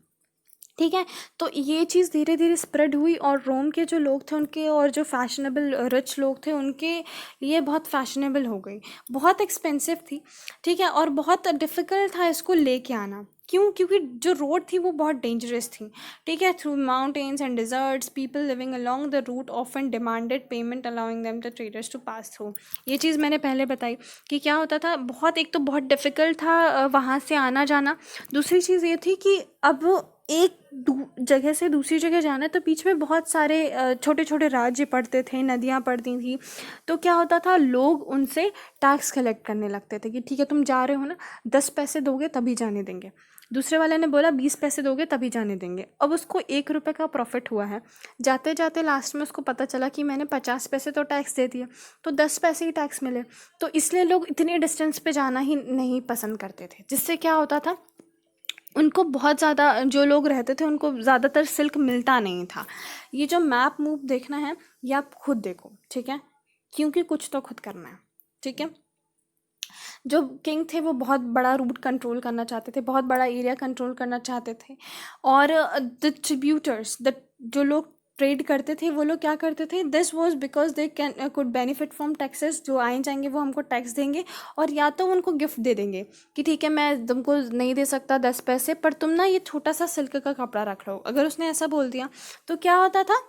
ठीक है? तो ये चीज़ धीरे धीरे स्प्रेड हुई और रोम के जो लोग थे उनके, और जो फैशनेबल रिच लोग थे उनके लिए बहुत फैशनेबल हो गई। बहुत एक्सपेंसिव थी, ठीक है? और बहुत डिफ़िकल्ट था इसको लेके आना। क्यों? क्योंकि जो रोड थी वो बहुत डेंजरस थी, ठीक है? Through mountains and deserts, people living along the route often demanded payment allowing them the traders to pass through. ये चीज़ मैंने पहले बताई कि क्या होता था, बहुत, एक तो बहुत डिफ़िकल्ट था वहाँ से आना जाना। दूसरी चीज़ ये थी कि अब एक जगह से दूसरी जगह जाना है तो बीच में बहुत सारे छोटे छोटे राज्य पड़ते थे, नदियाँ पड़ती थी। तो क्या होता था, लोग उनसे टैक्स कलेक्ट करने लगते थे कि ठीक है, तुम जा रहे हो ना, 10 पैसे दोगे तभी जाने देंगे। दूसरे वाले ने बोला 20 पैसे दोगे तभी जाने देंगे। अब उसको 1 रुपये का प्रॉफिट हुआ है, जाते जाते लास्ट में उसको पता चला कि मैंने 50 पैसे तो टैक्स दे दिया, तो 10 पैसे ही टैक्स मिले। तो इसलिए लोग इतनी डिस्टेंस पे जाना ही नहीं पसंद करते थे, जिससे क्या होता था, उनको बहुत ज़्यादा, जो लोग रहते थे उनको ज़्यादातर सिल्क मिलता नहीं था। ये जो मैप मूव देखना है, ये आप खुद देखो, ठीक है? क्योंकि कुछ तो खुद करना है, ठीक है? जो किंग थे वो बहुत बड़ा रूट कंट्रोल करना चाहते थे, बहुत बड़ा एरिया कंट्रोल करना चाहते थे। और डिस्ट्रीब्यूटर्स, द जो लोग ट्रेड करते थे, वो लोग क्या करते थे, this was because they can could benefit from taxes. जो आए जाएंगे वो हमको टैक्स देंगे, और या तो उनको गिफ्ट दे देंगे कि ठीक है, मैं तुमको नहीं दे सकता 10 पैसे, पर तुम ना ये छोटा सा सिल्क का कपड़ा रख लो। अगर उसने ऐसा बोल दिया तो क्या होता था,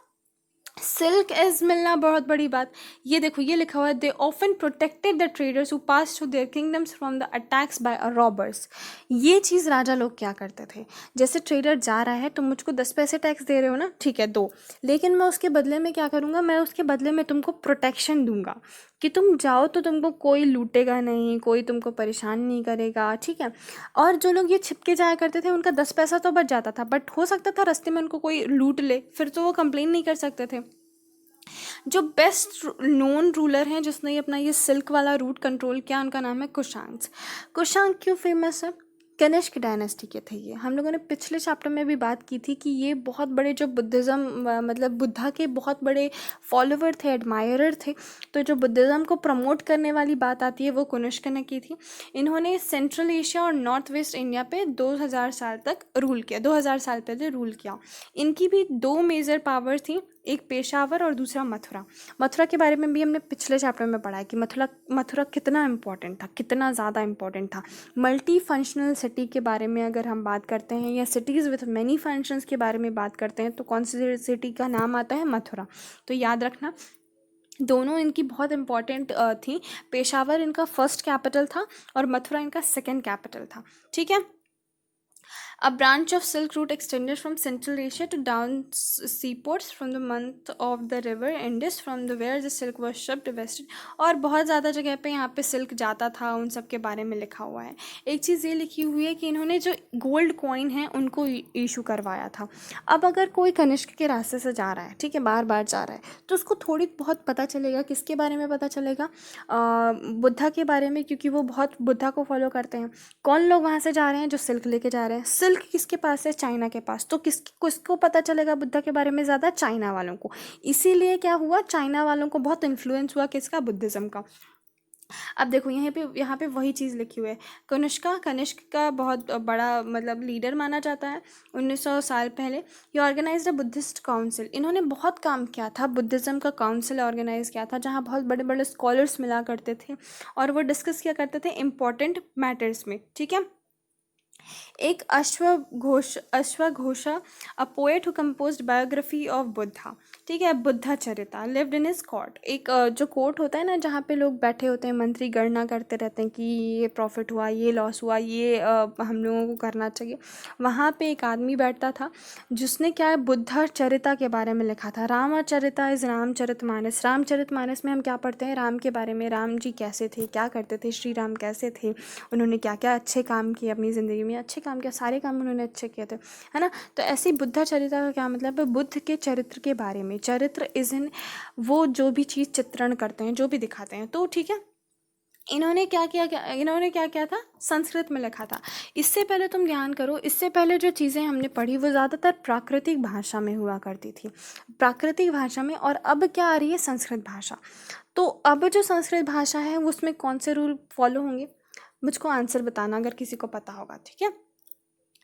सिल्क एज मिलना बहुत बड़ी बात। ये देखो, ये लिखा हुआ है, they often protected the traders who pass through their kingdoms from the attacks by robbers. ये चीज़ राजा लोग क्या करते थे, जैसे ट्रेडर जा रहा है, तुम मुझको 10 पैसे टैक्स दे रहे हो ना, ठीक है दो, लेकिन मैं उसके बदले में क्या करूँगा, मैं उसके बदले में तुमको प्रोटेक्शन दूंगा कि तुम जाओ तो तुमको कोई लूटेगा नहीं, कोई तुमको परेशान नहीं करेगा, ठीक है? और जो लोग ये छिपके जाया करते थे उनका 10 पैसा तो बच जाता था, बट हो सकता था रास्ते में उनको कोई लूट ले, फिर तो वो कंप्लेन नहीं कर सकते थे। जो बेस्ट नोन रूलर हैं जिसने ये अपना ये सिल्क वाला रूट कंट्रोल किया, उनका नाम है कुशांक्स। कुशांक क्यों फेमस है? कनिष्क डायनेस्टी के थे ये। हम लोगों ने पिछले चैप्टर में भी बात की थी कि ये बहुत बड़े, जो बुद्धिज़्म मतलब बुद्धा के बहुत बड़े फॉलोवर थे, एडमायरर थे। तो जो बुद्धिज़्म को प्रमोट करने वाली बात आती है वो कनिष्क ने की थी। इन्होंने सेंट्रल एशिया और नॉर्थ वेस्ट इंडिया पे 2000 साल तक रूल किया, 2000 साल पहले रूल किया। इनकी भी दो मेजर पावर थी, एक पेशावर और दूसरा मथुरा। मथुरा के बारे में भी हमने पिछले चैप्टर में पढ़ा है कि मथुरा मथुरा कितना इम्पोर्टेंट था, कितना ज़्यादा इम्पोर्टेंट था। मल्टी फंक्शनल सिटी के बारे में अगर हम बात करते हैं, या सिटीज़ विथ मैनी फंक्शंस के बारे में बात करते हैं, तो कौन सी सिटी का नाम आता है? मथुरा। तो याद रखना, दोनों इनकी बहुत इम्पॉर्टेंट थी। पेशावर इनका फर्स्ट कैपिटल था और मथुरा इनका सेकेंड कैपिटल था, ठीक है? A branch of Silk Route extended from Central Asia to down seaports from the month of the river Indus, from the where the silk was shipped west। और बहुत ज़्यादा जगह पे यहाँ पे सिल्क जाता था, उन सब के बारे में लिखा हुआ है। एक चीज़ ये लिखी हुई है कि इन्होंने जो गोल्ड कॉइन है उनको इशू करवाया था। अब अगर कोई कनिष्क के रास्ते से जा रहा है, ठीक है, बार बार जा रहा है, तो उसको थोड़ी बहुत पता चलेगा। किसके बारे में पता चलेगा? बुद्धा के बारे में, क्योंकि वो बहुत बुद्धा को फॉलो करते हैं। कौन लोग वहाँ से जा रहे हैं? जो सिल्क लेके जा रहे हैं। सिल्क किसके पास है? चाइना के पास। तो किसको पता चलेगा बुद्धा के बारे में ज़्यादा? चाइना वालों को। इसीलिए क्या हुआ, चाइना वालों को बहुत इन्फ्लुएंस हुआ किसका? बुद्धिज़्म का। अब देखो यहाँ पे वही चीज़ लिखी हुई है। कनिष्क का बहुत बड़ा मतलब लीडर माना जाता है। 1900 साल पहले ये ऑर्गेनाइज्ड अ बुद्धिस्ट काउंसिल। इन्होंने बहुत काम किया था, बुद्धिज़्म का काउंसिल ऑर्गेनाइज किया था, जहाँ बहुत बड़े बड़े स्कॉलर्स मिला करते थे और वो डिस्कस किया करते थे इम्पोर्टेंट मैटर्स में, ठीक है? एक अश्वघोषा a poet who composed biography of Buddha, ठीक है, Buddha Charita lived in his court. एक जो कोर्ट होता है ना, जहाँ पे लोग बैठे होते हैं, मंत्री गणना करते रहते हैं कि ये प्रॉफिट हुआ, ये लॉस हुआ, ये हम लोगों को करना चाहिए। वहाँ पे एक आदमी बैठता था जिसने क्या है, बुद्धा चरिता के बारे में लिखा था। रामचरिता इज़ रामचरितमानस। रामचरितमानस में हम क्या पढ़ते हैं, राम के बारे में, राम जी कैसे थे, क्या करते थे, श्री राम कैसे थे, उन्होंने क्या क्या अच्छे काम किए अपनी ज़िंदगी में, अच्छे काम किया, सारे काम उन्होंने अच्छे किए थे, है ना। तो ऐसी बुद्धा चरिता का क्या मतलब है, बुद्ध के चरित्र के बारे में। चरित्र इज़ इन वो जो भी चीज़ चित्रण करते हैं, जो भी दिखाते हैं। तो ठीक है, इन्होंने क्या किया था, संस्कृत में लिखा था। इससे पहले तुम ध्यान करो, इससे पहले जो चीज़ें हमने पढ़ी वो ज़्यादातर प्राकृतिक भाषा में हुआ करती थी, प्राकृतिक भाषा में। और अब क्या आ रही है, संस्कृत भाषा। तो अब जो संस्कृत भाषा है उसमें कौन से रूल फॉलो होंगे, मुझको आंसर बताना अगर किसी को पता होगा, ठीक है।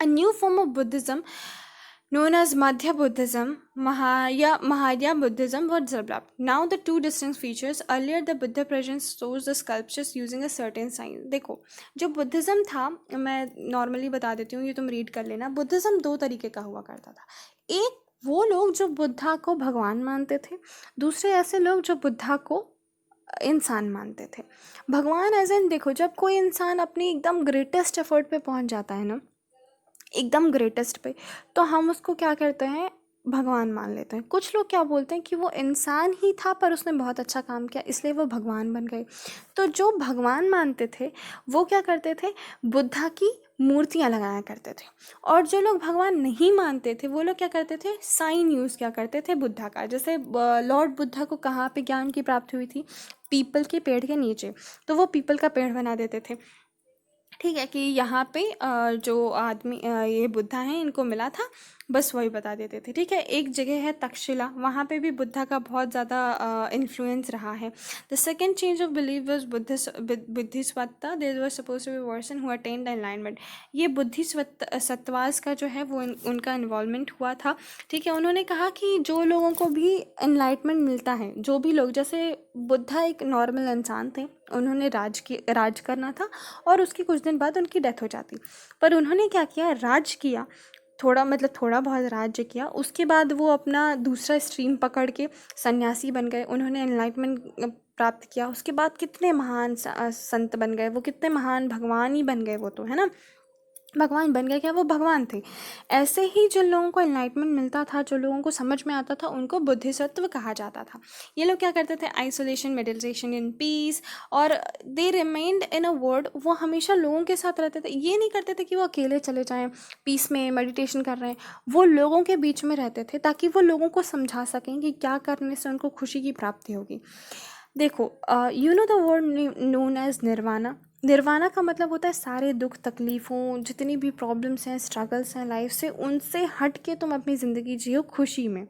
A new form of Buddhism known as Madhya Buddhism, Mahaya Buddhism was developed. Now the two distinct features. Earlier the Buddha presence shows the sculptures using a certain sign. देखो, जो बुद्धिज़्म था, मैं नॉर्मली बता देती हूँ, ये तुम read कर लेना। बुद्धिज़्म दो तरीके का हुआ करता था। एक वो लोग जो बुद्धा को भगवान मानते थे, दूसरे ऐसे लोग जो बुद्धा को इंसान मानते थे। भगवान एज एन, देखो, जब कोई इंसान अपनी एकदम ग्रेटेस्ट एफर्ट पे पहुंच जाता है ना, एकदम ग्रेटेस्ट पे, तो हम उसको क्या करते हैं, भगवान मान लेते हैं। कुछ लोग क्या बोलते हैं कि वो इंसान ही था पर उसने बहुत अच्छा काम किया इसलिए वो भगवान बन गए। तो जो भगवान मानते थे वो क्या करते थे, बुद्धा की मूर्तियाँ लगाया करते थे। और जो लोग भगवान नहीं मानते थे वो लोग क्या करते थे, साइन यूज़ क्या करते थे बुद्धा का। जैसे लॉर्ड बुद्धा को कहाँ पे ज्ञान की प्राप्ति हुई थी, पीपल के पेड़ के नीचे, तो वो पीपल का पेड़ बना देते थे, ठीक है, कि यहाँ पे जो आदमी ये बुद्धा हैं इनको मिला था, बस वही बता देते थे, ठीक है। एक जगह है तक्षशिला, वहाँ पे भी बुद्धा का बहुत ज़्यादा इन्फ्लुएंस रहा है। The second change of believe was Bodhisattva, there was suppose to be person who attend enlightenment. ये बुद्धिसत्वास का जो है वो उनका इन्वॉल्वमेंट हुआ था, ठीक है। उन्होंने कहा कि जो लोगों को भी एनलाइटमेंट मिलता है, जो भी लोग, जैसे बुद्धा एक नॉर्मल इंसान थे, उन्होंने राज करना था और उसके कुछ दिन बाद उनकी डेथ हो जाती, पर उन्होंने क्या किया, राज किया, थोड़ा बहुत राज्य किया। उसके बाद वो अपना दूसरा स्ट्रीम पकड़ के सन्यासी बन गए, उन्होंने एनलाइटमेंट प्राप्त किया। उसके बाद कितने महान संत बन गए, वो कितने महान भगवान ही बन गए, वो तो है ना, भगवान बन गए, क्या वो भगवान थे। ऐसे ही जिन लोगों को एनलाइटमेंट मिलता था, जो लोगों को समझ में आता था, उनको बुद्धिसत्व कहा जाता था। ये लोग क्या करते थे, आइसोलेशन, मेडिटेशन इन पीस, और दे रिमेन्ड इन अ वर्ड, वो हमेशा लोगों के साथ रहते थे। ये नहीं करते थे कि वो अकेले चले जाएं पीस में मेडिटेशन कर रहे हैं, वो लोगों के बीच में रहते थे ताकि वो लोगों को समझा सकें कि क्या करने से उनको खुशी की प्राप्ति होगी। देखो, you know the word known as nirvana. Nirvana का मतलब होता है सारे दुख तकलीफ़ों, जितनी भी प्रॉब्लम्स हैं, स्ट्रगल्स हैं लाइफ से, उनसे हट के तुम अपनी ज़िंदगी जियो खुशी में।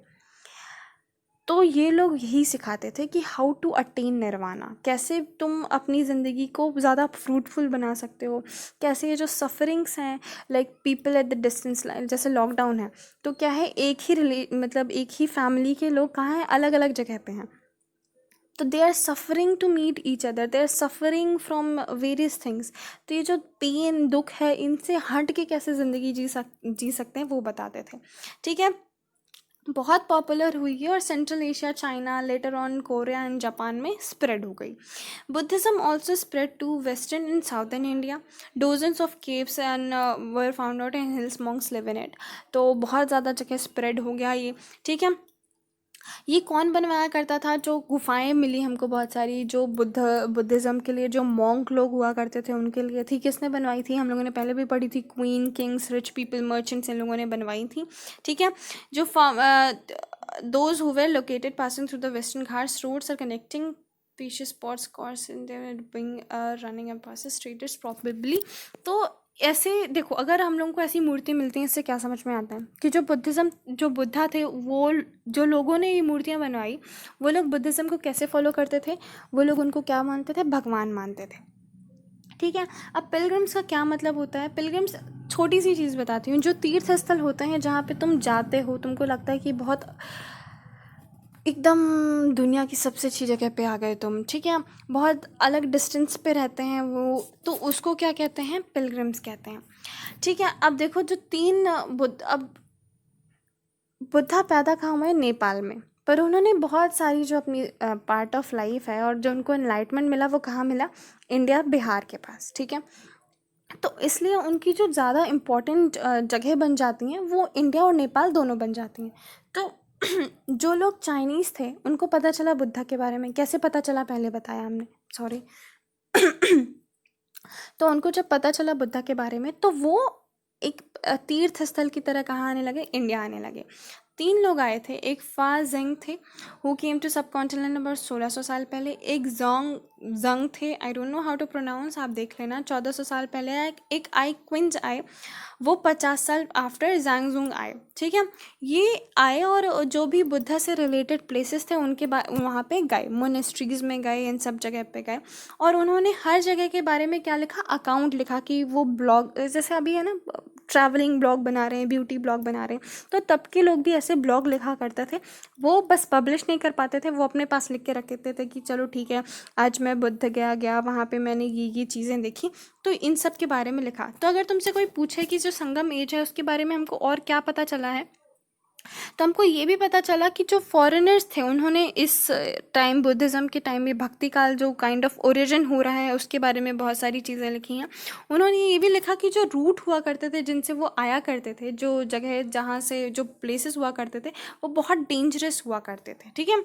तो ये लोग यही सिखाते थे कि हाउ टू अटेन निर्वाणा, कैसे तुम अपनी ज़िंदगी को ज़्यादा फ्रूटफुल बना सकते हो, कैसे ये जो सफ़रिंग्स हैं, like people at the distance, जैसे लॉकडाउन है तो क्या है, एक ही मतलब एक ही फैमिली के लोग कहाँ हैं, अलग अलग जगह पे हैं, तो they are suffering to meet each other, they are suffering from various things. तो ये जो पेन दुख है, इनसे हट के कैसे ज़िंदगी जी सकते हैं वो बताते थे, ठीक है। बहुत पॉपुलर हुई है और central Asia, China, later on Korea and Japan में स्प्रेड हो गई। Buddhism also spread to western and southern India. Dozens of caves and were found out and hills monks live in it. तो बहुत ज़्यादा जगह स्प्रेड हो गया ये, ठीक है। ये कौन बनवाया करता था, जो गुफाएं मिली हमको बहुत सारी, जो बुद्धिज़्म के लिए जो मॉन्क लोग हुआ करते थे उनके लिए थी, किसने बनवाई थी, हम लोगों ने पहले भी पढ़ी थी, queen, kings, rich people, merchants, इन लोगों ने बनवाई थी, ठीक है। जो those who were located passing through the western ghats, roads are connecting पीछे spots course in being running and passes straightest probably. तो ऐसे देखो, अगर हम लोगों को ऐसी मूर्ति मिलती हैं, इससे क्या समझ में आता है कि जो बुद्धा थे, वो जो लोगों ने ये मूर्तियाँ बनवाई, वो लोग बुद्धिज़्म को कैसे फॉलो करते थे, वो लोग उनको क्या मानते थे, भगवान मानते थे, ठीक है। अब पिलग्रिम्स का क्या मतलब होता है, पिलग्रिम्स, छोटी सी चीज़ बताती हूँ, जो तीर्थ स्थल होते हैं जहाँ पे तुम जाते हो, तुमको लगता है कि बहुत एकदम दुनिया की सबसे अच्छी जगह पे आ गए तुम, ठीक है। बहुत अलग डिस्टेंस पे रहते हैं वो, तो उसको क्या कहते हैं, पिलग्रिम्स कहते हैं, ठीक है। अब देखो जो तीन बुद्ध, अब बुद्धा पैदा कहाँ हुए, नेपाल में, पर उन्होंने बहुत सारी जो अपनी पार्ट ऑफ लाइफ है और जो उनको एनलाइटमेंट मिला वो कहाँ मिला, इंडिया बिहार के पास, ठीक है। तो इसलिए उनकी जो ज़्यादा इम्पोर्टेंट जगह बन जाती हैं वो इंडिया और नेपाल दोनों बन जाती हैं। तो जो लोग चाइनीज़ थे उनको पता चला बुद्धा के बारे में, कैसे पता चला पहले बताया हमने, सॉरी। तो उनको जब पता चला बुद्धा के बारे में तो वो एक तीर्थ स्थल की तरह कहाँ आने लगे, इंडिया आने लगे। तीन लोग आए थे, एक फा जेंग थे who came to sub continent about 1600 साल पहले, एक जोंग जंग थे, I don't know how to pronounce, आप देख लेना, 1400 साल पहले आए। एक आई क्विंज आए, वो 50 साल आफ्टर जंग आए, ठीक है। ये आए और जो भी बुद्धा से रिलेटेड प्लेसेस थे उनके वहाँ पे गए, मोनेस्ट्रीज में गए, इन सब जगह पे गए, और उन्होंने हर जगह के बारे में क्या लिखा, अकाउंट लिखा, कि वो ब्लॉग जैसे अभी है ना, ट्रैवलिंग ब्लॉग बना रहे हैं, ब्यूटी ब्लॉग बना रहे हैं, तो तब के लोग भी ऐसे ब्लॉग लिखा करते थे। वो बस पब्लिश नहीं कर पाते थे, वो अपने पास लिख के रख देते थे कि चलो ठीक है, आज मैं बुद्ध गया वहाँ पे मैंने ये चीज़ें देखी, तो इन सब के बारे में लिखा। तो अगर तुमसे कोई पूछे कि जो संगम एज है उसके बारे में हमको और क्या पता चला है, तो हमको ये भी पता चला कि जो फॉरेनर्स थे उन्होंने इस टाइम, बुद्धिज़्म के टाइम में भक्ति काल जो काइंड ऑफ ओरिजिन हो रहा है उसके बारे में बहुत सारी चीज़ें लिखी हैं। उन्होंने ये भी लिखा कि जो रूट हुआ करते थे जिनसे वो आया करते थे, जो जगह जहाँ से जो प्लेसेस हुआ करते थे वो बहुत डेंजरस हुआ करते थे, ठीक है।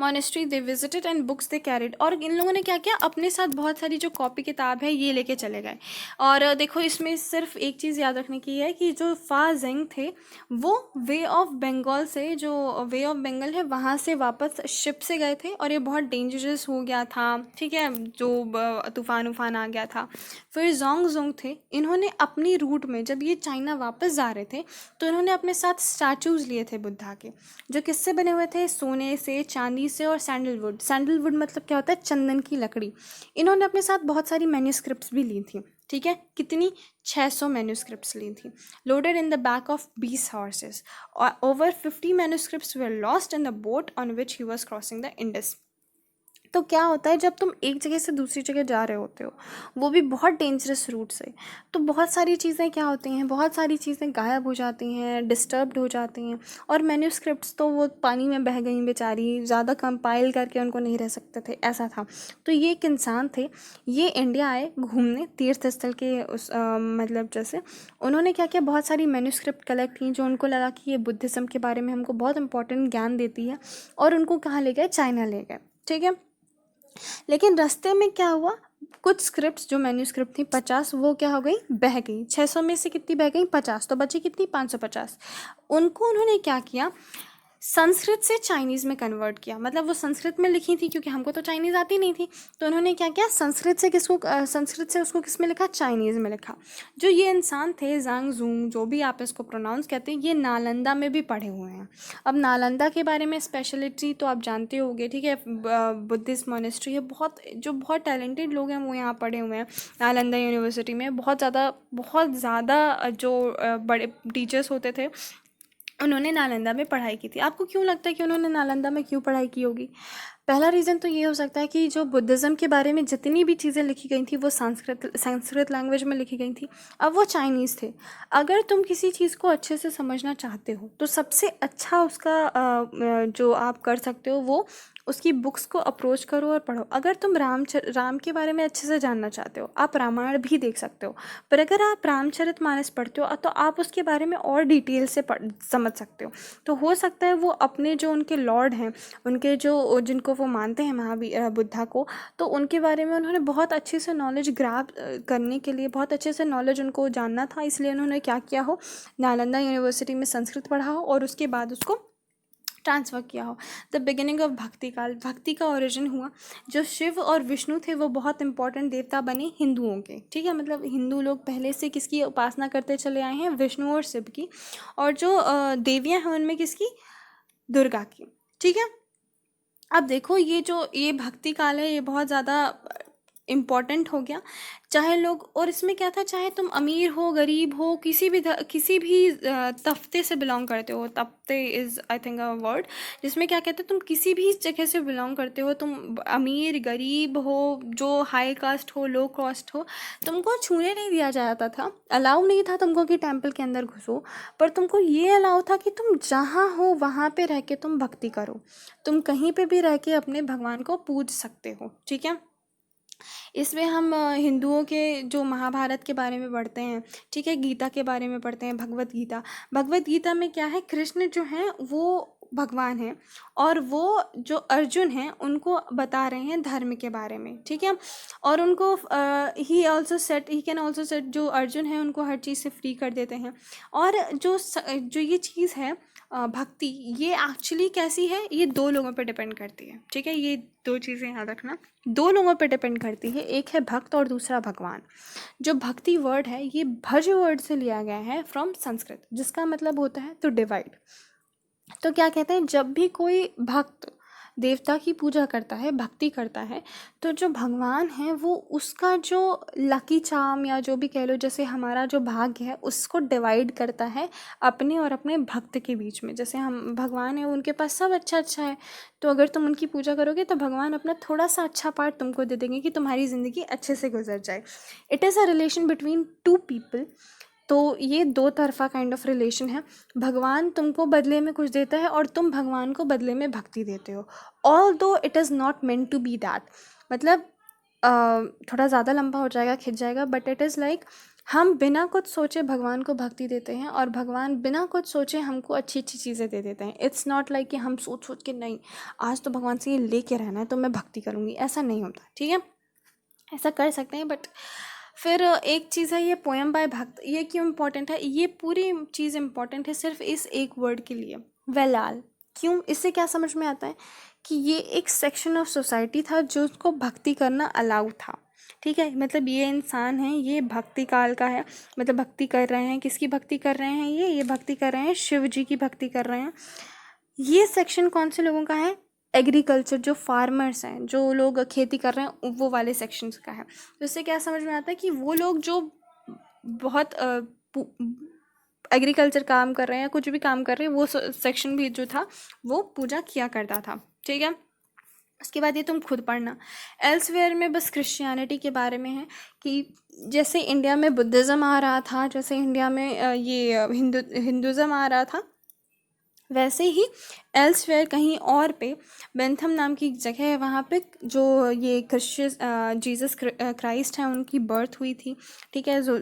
Monastery they visited and books they carried, और इन लोगों ने क्या किया, अपने साथ बहुत सारी जो कॉपी किताब है ये लेके चले गए। और देखो इसमें सिर्फ एक चीज़ याद रखने की है कि जो फा जेंग थे वो वे ऑफ बंगाल से, जो वे ऑफ बंगाल है वहाँ से वापस शिप से गए थे, और ये बहुत डेंजरस हो गया था, ठीक है, जो तूफान उफान आ गया था। फिर जोंग जोंग थे, इन्होंने अपनी रूट में जब ये चाइना वापस जा रहे थे तो इन्होंने अपने साथ स्टैचूज़ लिए थे बुद्धा के, जो किससे बने हुए थे, सोने से, चांदी से और सैंडलवुड। सैंडलवुड मतलब क्या होता है, चंदन की लकड़ी। इन्होंने अपने साथ बहुत सारी मैन्यूस्क्रिप्ट्स भी ली थी, ठीक है, कितनी, 600 मैन्यूस्क्रिप्ट्स ली थी, loaded in the back of 20 horses, और over 50 manuscripts were lost in the boat on which he was crossing the Indus. तो क्या होता है जब तुम एक जगह से दूसरी जगह जा रहे होते हो, वो भी बहुत डेंजरस रूट से, तो बहुत सारी चीज़ें क्या होती हैं, बहुत सारी चीज़ें गायब हो जाती हैं, डिस्टर्ब्ड हो जाती हैं, और मैन्यूस्क्रिप्ट्स तो वो पानी में बह गई बेचारी, ज़्यादा कंपाइल करके उनको नहीं रह सकते थे, ऐसा था। तो ये एक इंसान थे, ये इंडिया आए घूमने तीर्थ स्थल के उस मतलब जैसे उन्होंने क्या किया, बहुत सारी मैन्यूस्क्रिप्ट कलेक्ट की जो उनको लगा कि ये बुद्धिज़्म के बारे में हमको बहुत इंपॉर्टेंट ज्ञान देती है, और उनको कहाँ ले गए, चाइना ले गए, ठीक है। लेकिन रास्ते में क्या हुआ, कुछ स्क्रिप्ट्स जो मैन्यूस्क्रिप्ट थी 50, वो क्या हो गई, बह गई। 600 में से कितनी बह गई, 50, तो बची कितनी, 550। उनको उन्होंने क्या किया, संस्कृत से चाइनीज़ में कन्वर्ट किया, मतलब वो संस्कृत में लिखी थी क्योंकि हमको तो चाइनीज़ आती नहीं थी, तो उन्होंने क्या किया, संस्कृत से उसको किस में लिखा, चाइनीज़ में लिखा। जो ये इंसान थे जांग जूंग, जो भी आप इसको प्रोनाउंस कहते हैं, ये नालंदा में भी पढ़े हुए हैं। अब नालंदा के बारे में स्पेशलिटी तो आप जानते होंगे, ठीक है, बुद्धिस्ट मोनेस्ट्री है, बहुत टैलेंटेड लोग हैं वो यहाँ पढ़े हुए हैं नालंदा यूनिवर्सिटी में, बहुत ज़्यादा जो बड़े टीचर्स होते थे उन्होंने नालंदा में पढ़ाई की थी। आपको क्यों लगता है कि उन्होंने नालंदा में क्यों पढ़ाई की होगी? पहला रीज़न तो ये हो सकता है कि जो बुद्धिज़्म के बारे में जितनी भी चीज़ें लिखी गई थी वो संस्कृत लैंग्वेज में लिखी गई थी। अब वो चाइनीज़ थे। अगर तुम किसी चीज़ को अच्छे से समझना चाहते हो तो सबसे अच्छा उसका जो आप कर सकते हो वो उसकी बुक्स को अप्रोच करो और पढ़ो। अगर तुम राम के बारे में अच्छे से जानना चाहते हो, आप रामायण भी देख सकते हो, पर अगर आप रामचरितमानस पढ़ते हो तो आप उसके बारे में और डिटेल से समझ सकते हो। तो हो सकता है वो अपने जो उनके लॉर्ड हैं, उनके जो जिनको वो मानते हैं महावीर बुद्धा को, तो उनके बारे में उन्होंने बहुत अच्छे से नॉलेज ग्रैब करने के लिए, बहुत अच्छे से नॉलेज उनको जानना था, इसलिए उन्होंने क्या किया हो, नालंदा यूनिवर्सिटी में संस्कृत पढ़ा हो और उसके बाद उसको ट्रांसफ़र किया हो। द बिगिनिंग ऑफ भक्ति काल, भक्ति का ओरिजिन हुआ। जो शिव और विष्णु थे वो बहुत इंपॉर्टेंट देवता बने हिंदुओं के, ठीक है, मतलब हिंदू लोग पहले से किसकी उपासना करते चले आए हैं, विष्णु और शिव की, और जो देवियाँ हैं उनमें किसकी, दुर्गा की, ठीक है। अब देखो ये भक्ति काल है, ये बहुत ज़्यादा इम्पॉर्टेंट हो गया। चाहे लोग, और इसमें क्या था, चाहे तुम अमीर हो गरीब हो, किसी भी तफ्ते से बिलोंग करते हो, तफ्ते is I think a word जिसमें क्या कहते हैं, तुम किसी भी जगह से बिलोंग करते हो, तुम अमीर गरीब हो, जो हाई कास्ट हो लो कास्ट हो, तुमको छूने नहीं दिया जाता था, अलाउ नहीं था तुमको कि टेम्पल के अंदर घुसो। पर तुमको ये अलाउ था कि तुम जहाँ हो वहाँ पे रह के तुम भक्ति करो, तुम कहीं पे भी रह के अपने भगवान को पूज सकते हो। ठीक है, इसमें हम हिंदुओं के जो महाभारत के बारे में पढ़ते हैं, ठीक है, गीता के बारे में पढ़ते हैं, भगवत गीता। भगवत गीता में क्या है, कृष्ण जो हैं वो भगवान हैं, और वो जो अर्जुन हैं उनको बता रहे हैं धर्म के बारे में। ठीक है, और उनको ही कैन ऑल्सो सेट, जो अर्जुन हैं उनको हर चीज़ से फ्री कर देते हैं। और जो ये चीज़ है भक्ति, ये एक्चुअली कैसी है, ये दो लोगों पर डिपेंड करती है। ठीक है, ये दो चीज़ें याद रखना, दो लोगों पर डिपेंड करती है, एक है भक्त और दूसरा भगवान। जो भक्ति वर्ड है ये भज वर्ड से लिया गया है फ्रॉम संस्कृत, जिसका मतलब होता है टू डिवाइड। तो क्या कहते हैं, जब भी कोई भक्त देवता की पूजा करता है, भक्ति करता है, तो जो भगवान है वो उसका जो लकी चार्म या जो भी कह लो, जैसे हमारा जो भाग्य है उसको डिवाइड करता है अपने और अपने भक्त के बीच में। जैसे हम भगवान है, उनके पास सब अच्छा अच्छा है, तो अगर तुम उनकी पूजा करोगे तो भगवान अपना थोड़ा सा अच्छा पार्ट तुमको दे देंगे कि तुम्हारी ज़िंदगी अच्छे से गुजर जाए। It is a relation between two people. तो ये दो तरफा काइंड ऑफ रिलेशन है। भगवान तुमको बदले में कुछ देता है और तुम भगवान को बदले में भक्ति देते हो। Although it is not meant to be that, मतलब थोड़ा ज़्यादा लंबा हो जाएगा, खिंच जाएगा, बट इट इज़ लाइक हम बिना कुछ सोचे भगवान को भक्ति देते हैं और भगवान बिना कुछ सोचे हमको अच्छी अच्छी चीज़ें दे देते हैं। इट्स नॉट लाइक कि हम सोच सोच के, नहीं आज तो भगवान से ये लेके रहना है तो मैं भक्ति करूँगी, ऐसा नहीं होता। ठीक है, ऐसा कर सकते हैं, बट फिर एक चीज़ है ये पोएम बाय भक्त, ये क्यों इम्पोर्टेंट है, ये पूरी चीज़ इम्पोर्टेंट है सिर्फ इस एक वर्ड के लिए, वेलाल। क्यों, इससे क्या समझ में आता है कि ये एक सेक्शन ऑफ सोसाइटी था जो उसको भक्ति करना अलाउ था। ठीक है, मतलब ये इंसान है, ये भक्ति काल का है, मतलब भक्ति कर रहे हैं, किसकी भक्ति कर रहे हैं, ये भक्ति कर रहे हैं, शिव जी की भक्ति कर रहे हैं। ये सेक्शन कौन से लोगों का है, एग्रीकल्चर, जो फार्मर्स हैं, जो लोग खेती कर रहे हैं, वो वाले सेक्शंस का है। तो इससे क्या समझ में आता है कि वो लोग जो बहुत एग्रीकल्चर काम कर रहे हैं या कुछ भी काम कर रहे हैं, वो सेक्शन भी जो था वो पूजा किया करता था। ठीक है, उसके बाद ये तुम खुद पढ़ना। एल्सवेयर में बस क्रिश्चियनिटी के बारे में है कि जैसे इंडिया में बुद्धिज़्म आ रहा था, जैसे इंडिया में ये हिंदुज़्म आ रहा था, वैसे ही एल्सवेयर कहीं और पे बेंथम नाम की एक जगह है, वहाँ पे जो ये जीसस क्राइस्ट हैं उनकी बर्थ हुई थी। ठीक है, जो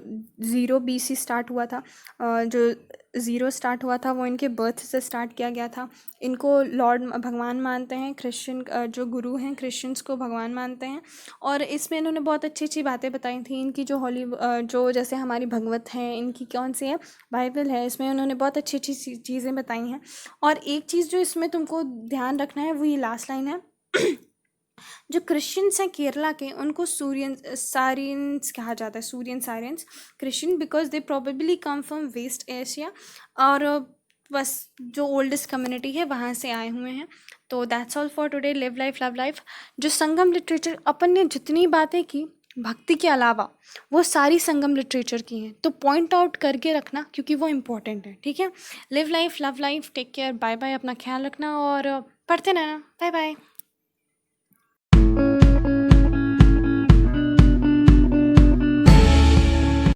0 BC स्टार्ट हुआ था, जो 0 स्टार्ट हुआ था वो इनके बर्थ से स्टार्ट किया गया था। इनको लॉर्ड भगवान मानते हैं, क्रिश्चियन जो गुरु हैं क्रिश्चियंस को भगवान मानते हैं। और इसमें इन्होंने बहुत अच्छी अच्छी बातें बताई थी। इनकी जो जो जैसे हमारी भगवत हैं, इनकी कौन सी है, बाइबल है, इसमें उन्होंने बहुत अच्छी अच्छी चीज़ें बताई हैं। और एक चीज़ जो इसमें तुमको ध्यान रखना है वो ये लास्ट लाइन है जो क्रिश्चियंस हैं केरला के, उनको सूरियन सारियंस कहा जाता है, Syrian Syrians Christian, because they probably come from west Asia, और बस जो ओल्डेस्ट कम्युनिटी है वहाँ से आए हुए हैं। तो that's all for today. Live life love life. जो संगम लिटरेचर अपन ने जितनी बातें की भक्ति के अलावा, वो सारी संगम लिटरेचर की हैं, तो पॉइंट आउट करके रखना क्योंकि वो इम्पोर्टेंट है। ठीक है, live life love life, take care, bye bye, अपना ख्याल रखना और पढ़ते रहना। Bye bye.